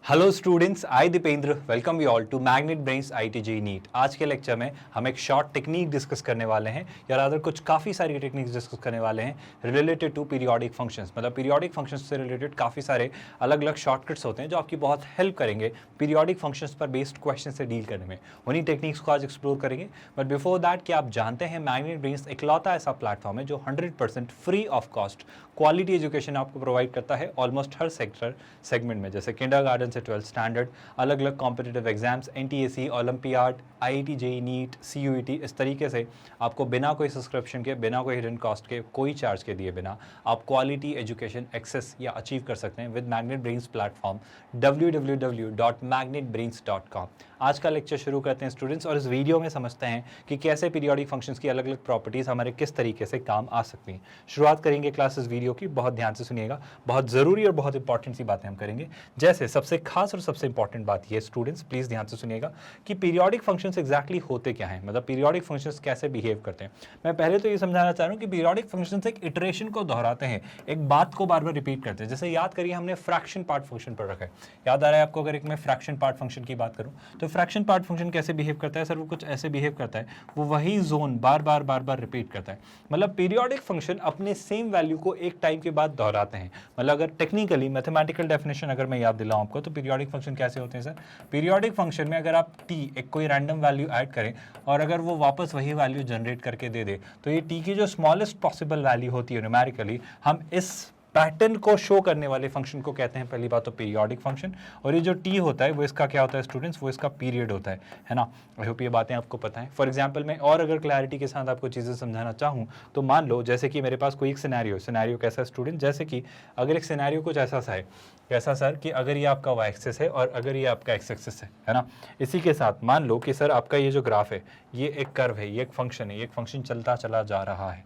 Hello students, I Dipendra welcome you all to magnet brains ITJ NEET. आज के lecture में हम एक शॉर्ट टेक्निक डिस्कस करने वाले हैं या रादर कुछ काफ़ी सारी टेक्निक्स डिस्कस करने वाले हैं रिलेटेड टू पीरियोडिक फंक्शंस। मतलब पीरियोडिक फंक्शंस से रिलेटेड काफ़ी सारे अलग अलग शॉर्टकट्स होते हैं जो आपकी बहुत हेल्प करेंगे पीरियोडिक फंक्शंस पर बेस्ड क्वेश्चन से डील करने में। उन्हीं टेक्निक्स को आज एक्सप्लोर करेंगे। बट बिफोर दैट, क्या आप जानते हैं मैग्नेट ब्रेन्स इकलौता ऐसा प्लेटफॉर्म है जो 100% free of cost quality education आपको प्रोवाइड करता है ऑलमोस्ट हर सेगमेंट में, जैसे किंडरगार्टन से 12th स्टैंडर्ड, अलग अलग competitive exams, NTSE, olympiad, IIT JEE NEET, CUET. इस तरीके से आपको बिना कोई सब्सक्रिप्शन के, बिना कोई हिडन कॉस्ट के, कोई चार्ज के दिए बिना आप क्वालिटी एजुकेशन एक्सेस या अचीव कर सकते हैं with magnet brains platform www.magnetbrains.com। आज का लेक्चर शुरू करते हैं स्टूडेंट्स, और इस वीडियो में समझते हैं कि कैसे पीरियोडिक फंक्शंस की अलग अलग प्रॉपर्टीज हमारे किस तरीके से काम आ सकती हैं। शुरुआत करेंगे क्लासेस वीडियो की, बहुत ध्यान से सुनिएगा। बहुत ज़रूरी और बहुत इंपॉर्टेंट सी बातें हम करेंगे। जैसे सबसे खास और सबसे इंपॉर्टेंट बात ये स्टूडेंट्स प्लीज़ ध्यान से सुनिएगा कि पीरियोडिक फंक्शंस एग्जैक्टली होते क्या हैं, मतलब पीरियोडिक फंक्शंस कैसे बिहेव करते हैं। मैं पहले तो ये समझाना चाह रहा हूँ कि पीरियोडिक फंक्शंस एक इटरेशन को दोहराते हैं, एक बात को बार बार रिपीट करते हैं। जैसे याद करिए, हमने फ्रैक्शन पार्ट फंक्शन पर रखा है। याद आ रहा है आपको? अगर एक मैं फ्रैक्शन पार्ट फंक्शन की बात करूँ तो फ्रैक्शन पार्ट फंक्शन कैसे बिहेव करता है सर? वो कुछ ऐसे बिहेव करता है, वो वही जोन बार बार रिपीट करता है। मतलब पीरियोडिक फंक्शन अपने सेम वैल्यू को एक टाइम के बाद दोहराते हैं। मतलब अगर टेक्निकली मैथमेटिकल डेफिनेशन अगर मैं याद दिलाऊं आपको, तो पीरियोडिक फंक्शन कैसे होते हैं सर? पीरियोडिक फंक्शन में अगर आप t एक कोई रैंडम वैल्यू ऐड करें और अगर वो वापस वही वैल्यू जनरेट करके दे दे, तो ये t की जो स्मॉलेस्ट पॉसिबल वैल्यू होती है न्यूमेरिकली, हम इस पैटर्न को शो करने वाले फंक्शन को कहते हैं पहली बात तो पीरियोडिक फंक्शन। और ये जो t होता है वो इसका क्या होता है स्टूडेंट्स? वो इसका पीरियड होता है ना। आई होप ये बातें आपको पता है। फॉर एग्जांपल मैं और अगर क्लैरिटी के साथ आपको चीज़ें समझाना चाहूँ तो मान लो जैसे कि मेरे पास कोई एक सिनेरियो कैसा है स्टूडेंट? जैसे कि अगर एक सिनेरियो कुछ ऐसा सा है, कैसा सर? कि अगर ये आपका वाई एक्सिस है और अगर ये आपका एक्स एक्सिस है ना। इसी के साथ मान लो कि सर आपका ये जो ग्राफ है ये एक कर्व है, ये एक फंक्शन है, ये एक फंक्शन चलता चला जा रहा है,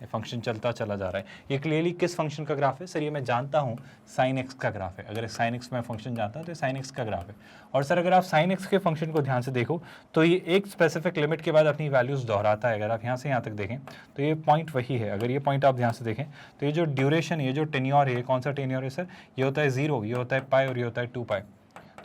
फंक्शन चलता चला जा रहा है। ये क्लियरली किस फंक्शन का ग्राफ है सर? ये मैं जानता हूँ साइन एक्स का ग्राफ है। अगर साइन एक्स में फंक्शन जानता हूँ तो साइन एक्स का ग्राफ है। और सर अगर आप साइन एक्स के फंक्शन को ध्यान से देखो तो ये एक स्पेसिफिक लिमिट के बाद अपनी वैल्यूज़ दोहराता है। अगर आप यहाँ से यहाँ तक देखें तो ये पॉइंट वही है। अगर ये पॉइंट आप ध्यान से देखें तो ये जो ड्यूरेशन, ये जो टेन्योर है, ये कौन सा टेन्योर है सर? ये होता है 0, ये होता है पाई और ये होता है 2 पाई।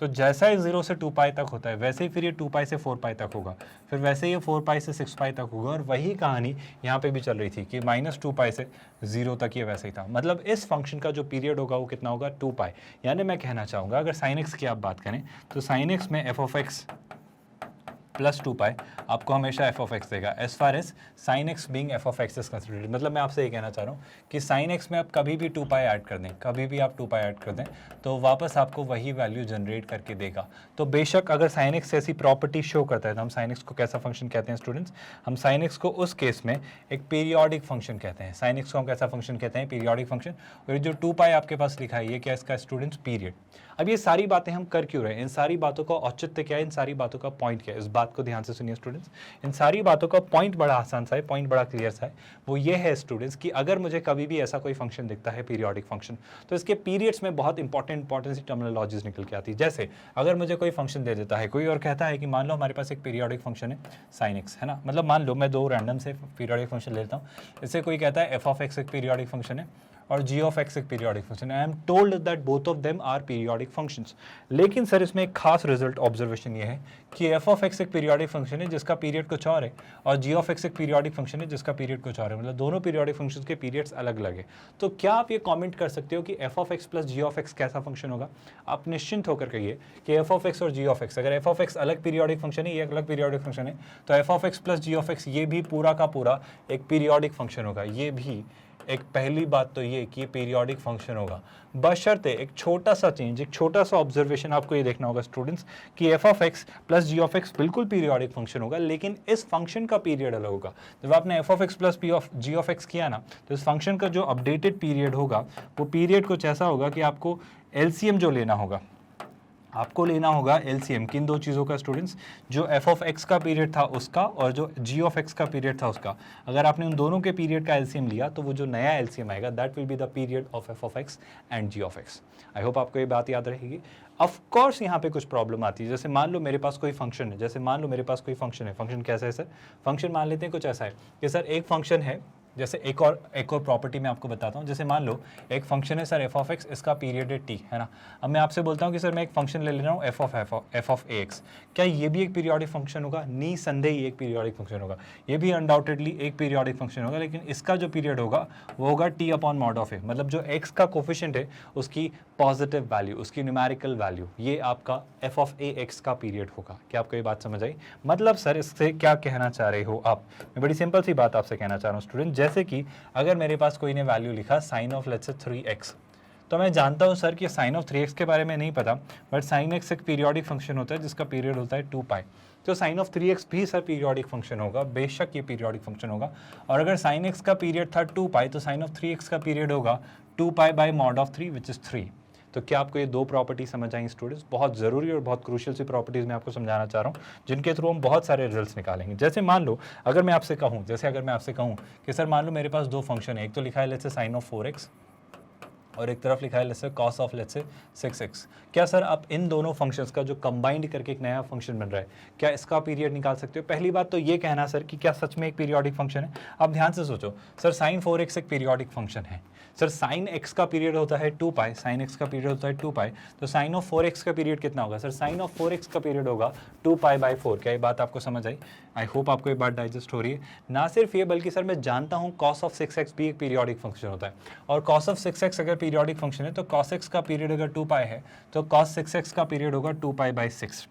तो जैसा ही 0 से 2 पाई तक होता है वैसे ही फिर ये 2 पाई से 4 पाई तक होगा, फिर वैसे ही ये 4 पाई से 6 पाई तक होगा। और वही कहानी यहाँ पे भी चल रही थी कि -2 पाई से 0 तक ये वैसे ही था। मतलब इस फंक्शन का जो पीरियड होगा वो कितना होगा? 2 पाई। यानी मैं कहना चाहूँगा अगर साइन एक्स की आप बात करें तो साइन एक्स में f of x plus 2 pi आपको हमेशा एफ ऑफ एक्स देगा as far as sine x being f of x is considered. मतलब मैं आपसे ये कहना चाह रहा हूँ कि साइन एक्स में आप कभी भी 2 पाई ऐड कर दें, कभी भी आप 2 पाई ऐड कर दें तो वापस आपको वही वैल्यू जनरेट करके देगा। तो बेशक अगर साइन एक्स ऐसी प्रॉपर्टी शो करता है तो हम साइन एक्स को कैसा फंक्शन कहते हैं स्टूडेंट्स? हम साइन एक्स को उस केस में एक पीरियोडिक फंक्शन कहते हैं। साइन एक्स को हम कैसा फंक्शन कहते हैं? Periodic function. और जो 2 पाई आपके पास लिखा है ये क्या इसका स्टूडेंट्स? पीरियड। अब ये सारी बातें हम कर क्यों रहे हैं? इन सारी बातों का औचित्य क्या है? इन सारी बातों का पॉइंट क्या है? इस बात को ध्यान से सुनिए स्टूडेंट्स। इन सारी बातों का पॉइंट बड़ा आसान सा है, पॉइंट बड़ा क्लियर सा है। वो ये है स्टूडेंट्स कि अगर मुझे कभी भी ऐसा कोई फंक्शन दिखता है पीरियोडिक फंक्शन, तो इसके पीरियड्स में बहुत इंपॉर्टेंट सी टर्मिनोलॉजीज निकल के आती है। जैसे अगर मुझे कोई फंक्शन दे देता है कोई और कहता है कि मान लो हमारे पास एक पीरियोडिक फंक्शन है साइन एक्स, है ना। मतलब मान लो मैं दो रैंडम से पीरियोडिक फंक्शन लेता हूँ। इससे कोई कहता है एफ ऑफ एक्स एक पीरियोडिक फंक्शन है और g ऑफ x एक पीरियोडिक फंक्शन है। I am told that both of them are periodic functions. लेकिन सर इसमें एक खास रिजल्ट ऑब्जर्वेशन ये है कि f ऑफ x एक पीरियोडिक फंक्शन है जिसका पीरियड कुछ और है और g ऑफ x एक पीरियोडिक फंक्शन है जिसका पीरियड कुछ और है। मतलब दोनों पीरियोडिक फंक्शंस के पीरियड्स अलग अलग है। तो क्या आप ये कमेंट कर सकते हो कि f of x plus g of x कैसा फंक्शन होगा? आप निश्चिंत होकर कहिए कि f ऑफ x और g ऑफ x, अगर f ऑफ x अलग पीरियोडिक फंक्शन है, ये अलग पीरियोडिक फंक्शन है, तो f of x plus g of x ये भी पूरा का पूरा एक पीरियोडिक फंक्शन होगा। ये भी एक पहली बात तो ये कि ये पीरियोडिक फंक्शन होगा, बशर्ते एक छोटा सा चेंज, एक छोटा सा ऑब्जर्वेशन आपको ये देखना होगा स्टूडेंट्स कि f of x plus g of x बिल्कुल पीरियोडिक फंक्शन होगा, लेकिन इस फंक्शन का पीरियड अलग होगा। जब आपने f of x plus g of x किया ना, तो इस फंक्शन का जो अपडेटेड पीरियड होगा वो पीरियड कुछ ऐसा होगा कि आपको एलसीएम जो लेना होगा, आपको लेना होगा एलसीएम किन दो चीज़ों का स्टूडेंट्स? जो एफ ऑफ एक्स का पीरियड था उसका और जो जी ऑफ एक्स का पीरियड था उसका। अगर आपने उन दोनों के पीरियड का एलसीएम लिया तो वो जो नया एलसीएम आएगा that will be the period of f of x and g of x. I hope आपको ये बात याद रहेगी। ऑफ कोर्स यहाँ पे कुछ प्रॉब्लम आती है। जैसे मान लो मेरे पास कोई फंक्शन है, फंक्शन कैसा है सर? फंक्शन मान लेते हैं कुछ ऐसा है कि सर एक फंक्शन है जैसे एक और प्रॉपर्टी मैं आपको बताता हूँ। जैसे मान लो एक फंक्शन है सर एफ ऑफ एक्स, इसका पीरियड है टी, है ना। अब मैं आपसे बोलता हूँ कि सर मैं एक फंक्शन ले रहा हूँ एफ ऑफ ए एक्स, क्या ये भी एक पीरियोडिक फंक्शन होगा? निसंदेह एक पीरियोडिक फंक्शन होगा, ये भी अनडाउटेडली एक पीरियोडिक फंक्शन होगा, लेकिन इसका जो पीरियड होगा वो होगा टी अपॉन मॉड ऑफ ए, मतलब जो एक्स का कोफिशिएंट है उसकी पॉजिटिव वैल्यू, उसकी न्यूमेरिकल वैल्यू, ये आपका एफ ऑफ ए एक्स का पीरियड होगा। क्या आपको ये बात समझ आई? मतलब सर इससे क्या कहना चाह रहे हो आप? मैं बड़ी सिंपल सी बात आपसे कहना चाह रहा हूँ स्टूडेंट, जैसे कि अगर मेरे पास कोई ने वैल्यू लिखा sign of let's say 3x, तो मैं जानता हूँ सर कि साइन ऑफ 3x के बारे में नहीं पता, बट साइन एक्स एक पीरियोडिक फंक्शन होता है जिसका पीरियड होता है 2 पाई, तो साइन ऑफ 3x भी सर पीरियोडिक फंक्शन होगा, बेशक ये पीरियोडिक फंक्शन होगा। और अगर साइन एक्स का पीरियड था 2 पाई, तो साइन ऑफ 3x का पीरियड होगा 2 pi by mod of 3 which is 3। तो क्या आपको ये दो प्रॉपर्टी समझ आई स्टूडेंट्स? बहुत ज़रूरी और बहुत क्रूशियल सी प्रॉपर्टीज़ मैं आपको समझाना चाह रहा हूँ, जिनके थ्रू हम बहुत सारे रिजल्ट्स निकालेंगे। जैसे मान लो अगर मैं आपसे कहूँ कि सर मान लो मेरे पास दो फंक्शन है, एक तो लिखा है let's say sign of 4x और एक तरफ लिखा है let's say cos of let's say 6x। क्या सर आप इन दोनों फंक्शंस का जो कंबाइंड करके एक नया फंक्शन बन रहा है, क्या इसका पीरियड निकाल सकते हो? पहली बात तो ये कहना सर कि क्या सच में एक पीरियोडिक फंक्शन है? आप ध्यान से सोचो सर, साइन 4x एक पीरियोडिक फंक्शन है सर, साइन x का पीरियड होता है 2 पाई, साइन x का पीरियड होता है 2 पाई, तो साइन ऑफ 4x का पीरियड कितना होगा सर? साइन ऑफ 4x का पीरियड होगा 2 पाई बाई 4। क्या ये बात आपको समझ आई? आई होप आपको ये बात डाइजेस्ट हो रही है। ना सिर्फ ये बल्कि सर मैं जानता हूँ कॉस ऑफ 6x भी एक पीरियोडिक फंक्शन होता है, और कॉस ऑफ 6x अगर पीरियोडिक फंक्शन है तो कॉस x का पीरियड अगर 2 पाई है तो कॉस 6x का पीरियड होगा 2 पाई बाई 6।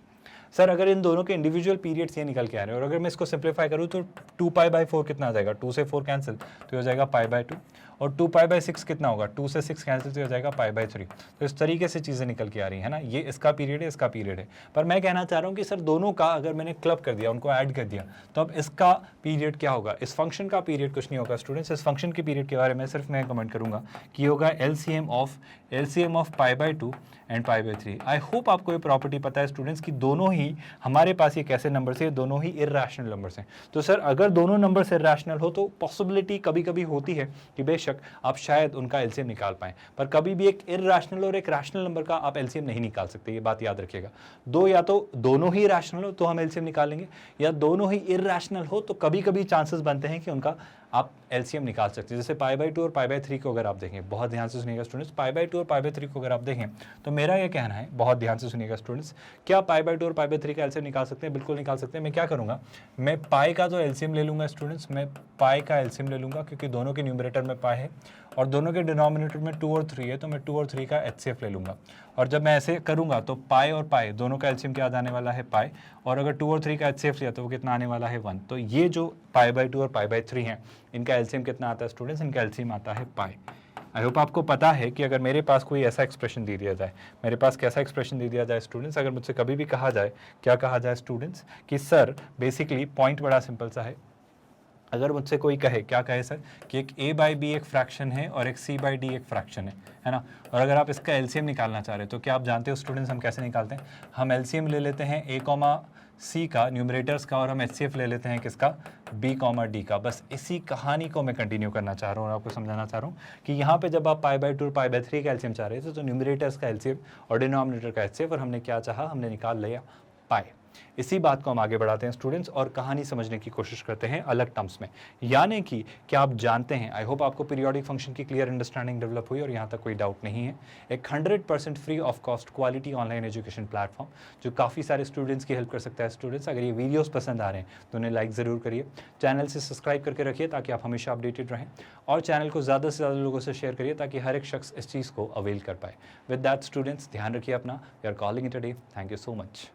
सर अगर इन दोनों के इंडिविजुअल पीरियड्स ये निकल के आ रहे हैं, और अगर मैं इसको सिंप्लीफाई करूँ तो 2 पाई बाई 4 कितना आ जाएगा? 2 से 4 कैंसिल तो हो जाएगा पाई बाई 2, और 2 पाई बाई 6 कितना होगा? 2 से 6 कैंसिल तो हो जाएगा पाई बाई 3। तो इस तरीके से चीज़ें निकल के आ रही है ना, ये इसका पीरियड है, इसका पीरियड है। पर मैं कहना चाह रहा हूँ कि सर दोनों का अगर मैंने क्लब कर दिया, उनको ऐड कर दिया, तो अब इसका पीरियड क्या होगा? इस फंक्शन का पीरियड कुछ नहीं होगा स्टूडेंट्स, इस फंक्शन के पीरियड के बारे में सिर्फ मैं कमेंट करूँगा कि होगा LCM of pi by 2 and pi by 3। I hope आपको ये प्रॉपर्टी पता है स्टूडेंट्स कि दोनों ही हमारे पास ये कैसे नंबर्स हैं? दोनों ही इर्रेशनल नंबर्स हैं। तो सर अगर दोनों नंबर्स इर्रेशनल हो तो पॉसिबिलिटी कभी कभी होती है कि बेशक आप शायद उनका एलसीएम निकाल पाएं, पर कभी भी एक इर्रेशनल और एक रैशनल नंबर का आप एलसीएम नहीं निकाल सकते, ये बात याद रखिएगा। दो या तो दोनों ही रैशनल हो तो हम एलसीएम निकालेंगे, या दोनों ही इर्रेशनल हो तो कभी कभी चांसेस बनते हैं कि उनका आप एलसीएम निकाल सकते हैं। जैसे पाई बाई 2 और पाई बाई 3 को अगर आप देखें, बहुत ध्यान से सुनिएगा स्टूडेंट्स, पाई बाई 2 और पाई बाई 3 को अगर आप देखें तो मेरा ये कहना है, बहुत ध्यान से सुनिएगा स्टूडेंट्स, क्या पाई बाई 2 और पाई बाई 3 का एलसीएम निकाल सकते हैं? बिल्कुल निकाल सकते हैं। मैं क्या करूँगा, मैं पाई का तो एलसीएम ले लूँगा स्टूडेंट्स, मैं पाई का एलसीएम ले लूँगा क्योंकि दोनों के न्यूमरेटर में पाई है और दोनों के डिनोमिनेटर में 2 और 3 है, तो मैं 2 और 3 का एचसीएफ ले लूँगा। और जब मैं ऐसे करूँगा तो पाई और पाई दोनों का एलसीएम क्या आने वाला है? पाई, और अगर 2 और 3 का एचसीएफ लिया तो वो कितना आने वाला है? 1। तो ये जो पाई बाई 2 और पाई बाई 3 हैं, इनका एलसीएम कितना आता है स्टूडेंट्स? इनका एलसीएम आता है पाई। आई होप आपको पता है कि अगर मेरे पास कोई ऐसा एक्सप्रेशन दे दिया जाए, मेरे पास कैसा एक्सप्रेशन दे दिया जाए स्टूडेंट्स, अगर मुझसे कभी भी कहा जाए, क्या कहा जाए स्टूडेंट्स, कि सर बेसिकली पॉइंट बड़ा सिंपल सा है, अगर मुझसे कोई कहे, क्या कहे सर, कि एक a बाई बी एक फ्रैक्शन है और एक c बाई डी एक फ्रैक्शन है ना, और अगर आप इसका एलसीएम निकालना चाह रहे हो तो क्या आप जानते हो स्टूडेंट्स हम कैसे निकालते हैं? हम एलसीएम ले लेते हैं a कॉमा c का, न्यूमरेटर्स का, और हम एचसीएफ ले लेते हैं किसका? b कॉमा डी का। बस इसी कहानी को मैं कंटिन्यू करना चाह रहा हूँ और आपको समझाना चाह रहा हूँ कि यहाँ पे जब आप पाई बाई 2 और पाई बाई 3 का एलसीएम चाह रहे थे तो न्यूमरेटर्स का एलसीएम और डिनोमिनेटर का एचसीएफ, और हमने क्या चाहा? हमने निकाल लिया पाई। इसी बात को हम आगे बढ़ाते हैं स्टूडेंट्स और कहानी समझने की कोशिश करते हैं अलग टर्म्स में, यानी कि क्या आप जानते हैं, आई होप आपको पीरियोडिक फंक्शन की क्लियर अंडरस्टैंडिंग डेवलप हुई और यहाँ तक कोई डाउट नहीं है। एक 100% free of cost quality online education platform जो काफ़ी सारे स्टूडेंट्स की हेल्प कर सकता है। स्टूडेंट्स अगर ये वीडियोस पसंद आ रहे हैं तो उन्हें लाइक ज़रूर करिए, चैनल से सब्सक्राइब करके रखिए ताकि आप हमेशा अपडेटेड रहें, और चैनल को ज़्यादा से ज़्यादा लोगों से शेयर करिए ताकि हर एक शख्स इस चीज़ को अवेल कर पाए। विद दैट स्टूडेंट्स ध्यान रखिए अपना, we are calling it a day. Thank you so much.